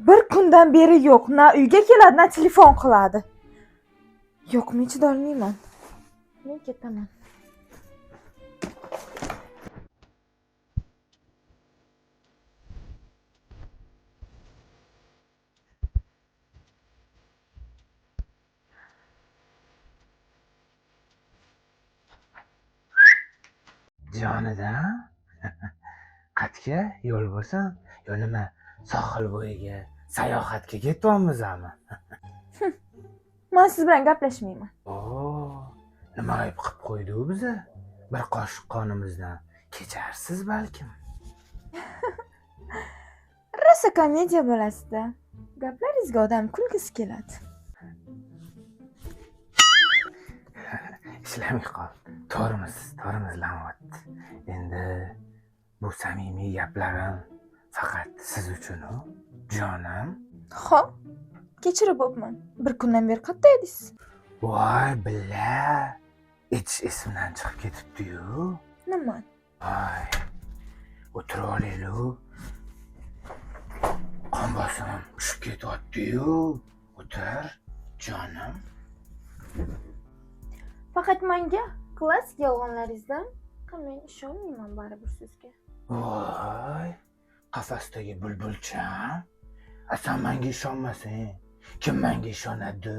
Bir kundan beri yo'q. Na uyga keladi, na telefon qiladi. Yo'qmi, chidolmayman. Men ketaman. Jonida qayerga yo'l bo'lsin, yo nima sohil bo'yiga sayohatga ketyapmizmi? Men siz bilan gaplashmayman. Nima ayb qilib qo'ydi u biza? Bir qoshiq qonimizdan kecharsiz balkim. Rosa komediya bo'lasida. Gaplaringizga odam kulgisi keladi. Ishlamay qol. To'rimizlanyapti. Endi bu samimiy gaplarim faqat siz uchun-u, jonim. Xo'p, kechirib bo'pman. Bir kundan beri qayerda edingiz? Voy billa, etish esimdan chiqib ketibdi-yu. Nima? Voy, o'tirib olaylik. Qon bosimim tushib ketyapti-yu. O'tir, jonim. Faqat menga klassik yolg'onlaringizdan men ishonmayman baribir sizga. Voy, qafasdagi bulbulcham. Sen menga ishonmasang, kim menga ishonadi?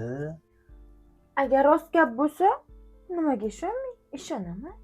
Agar rost gap bo'lsa, nimaga ishonmay? Ishonaman.